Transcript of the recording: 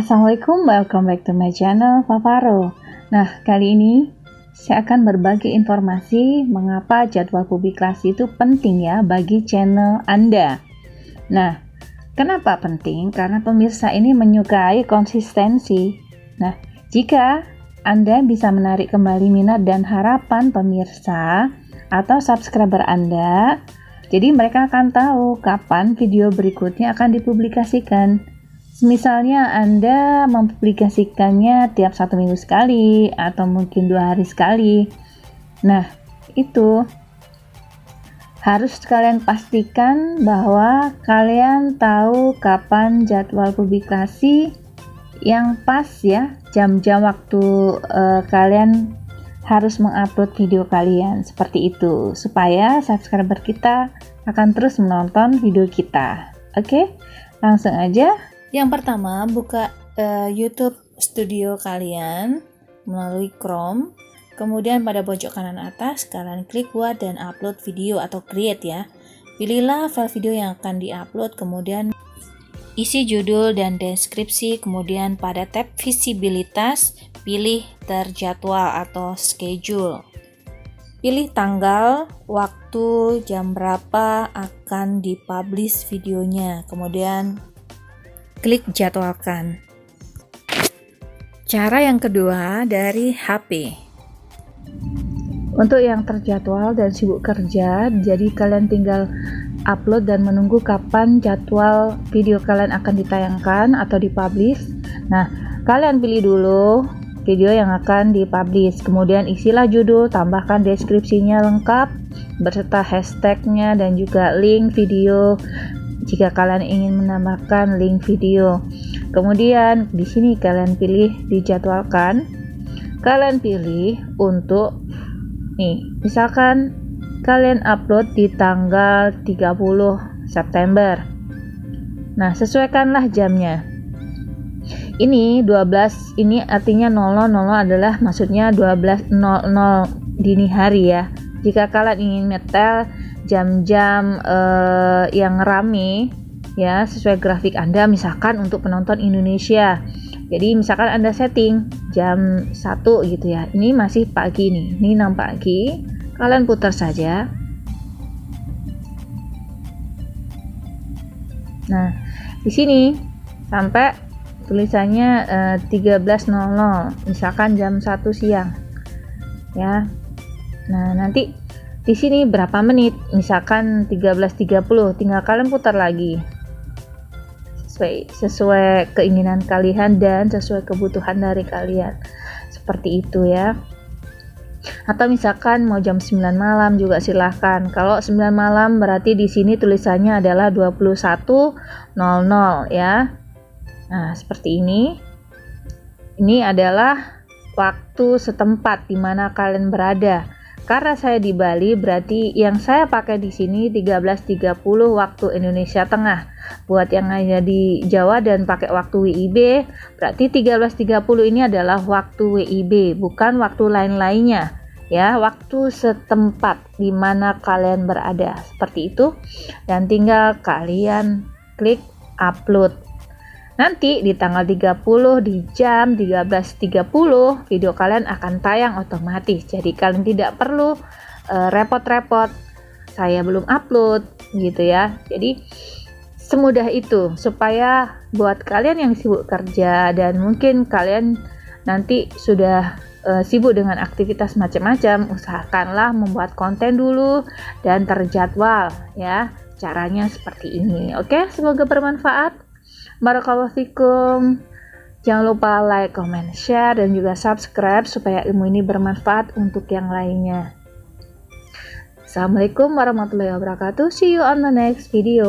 Assalamualaikum, welcome back to my channel Favaro. Nah, kali ini saya akan berbagi informasi mengapa jadwal publikasi itu penting ya bagi channel Anda. Nah, kenapa penting? Karena pemirsa ini menyukai konsistensi. Nah, jika Anda bisa menarik kembali minat dan harapan pemirsa atau subscriber Anda, jadi mereka akan tahu kapan video berikutnya akan dipublikasikan. Misalnya Anda mempublikasikannya tiap 1 minggu sekali atau mungkin 2 hari sekali. Nah, itu harus kalian pastikan bahwa kalian tahu kapan jadwal publikasi yang pas ya, jam-jam waktu kalian harus mengupload video kalian, seperti itu, supaya subscriber kita akan terus menonton video kita. Oke, langsung aja. Yang pertama, buka YouTube Studio kalian melalui Chrome. Kemudian pada pojok kanan atas, kalian klik buat dan upload video atau create ya. Pilihlah file video yang akan diupload, kemudian isi judul dan deskripsi, kemudian pada tab visibilitas, pilih terjadwal atau schedule. Pilih tanggal, waktu, jam berapa akan dipublish videonya, kemudian klik jadwalkan. Cara yang kedua dari HP. Untuk yang terjadwal dan sibuk kerja, jadi kalian tinggal upload dan menunggu kapan jadwal video kalian akan ditayangkan atau dipublish. Nah, kalian pilih dulu video yang akan dipublish, kemudian isilah judul, tambahkan deskripsinya lengkap beserta hashtagnya dan juga link video jika kalian ingin menambahkan link video. Kemudian di sini kalian pilih dijadwalkan. Kalian pilih untuk misalkan kalian upload di tanggal 30 September. Nah, sesuaikanlah jamnya. Ini 12, ini artinya 0000 adalah maksudnya 12.00 dini hari ya. Jika kalian ingin nyetel jam-jam yang rame ya, sesuai grafik Anda, misalkan untuk penonton Indonesia. Jadi misalkan Anda setting jam 1 gitu ya. Ini masih pagi nih. Ini 6 pagi. Kalian putar saja. Nah, di sini sampai tulisannya 13.00, misalkan jam 1 siang. Ya. Nah, nanti di sini berapa menit? Misalkan 13.30, tinggal kalian putar lagi. Sesuai keinginan kalian dan sesuai kebutuhan dari kalian. Seperti itu ya. Atau misalkan mau jam 9 malam juga silahkan. Kalau 9 malam berarti di sini tulisannya adalah 21.00 ya. Nah, seperti ini. Ini adalah waktu setempat di mana kalian berada. Karena saya di Bali, berarti yang saya pakai di sini 13.30 waktu Indonesia Tengah. Buat yang ada di Jawa dan pakai waktu WIB, berarti 13.30 ini adalah waktu WIB, bukan waktu lain-lainnya. Ya, waktu setempat di mana kalian berada. Seperti itu. Dan tinggal kalian klik upload. Nanti di tanggal 30 di jam 13.30 video kalian akan tayang otomatis. Jadi kalian tidak perlu repot-repot saya belum upload gitu ya. Jadi semudah itu supaya buat kalian yang sibuk kerja dan mungkin kalian nanti sudah sibuk dengan aktivitas macam-macam, usahakanlah membuat konten dulu dan terjadwal ya. Caranya seperti ini. Oke, semoga bermanfaat. Barakallahu fikum. Jangan lupa like, comment, share, dan juga subscribe supaya ilmu ini bermanfaat untuk yang lainnya. Assalamualaikum warahmatullahi wabarakatuh. See you on the next video.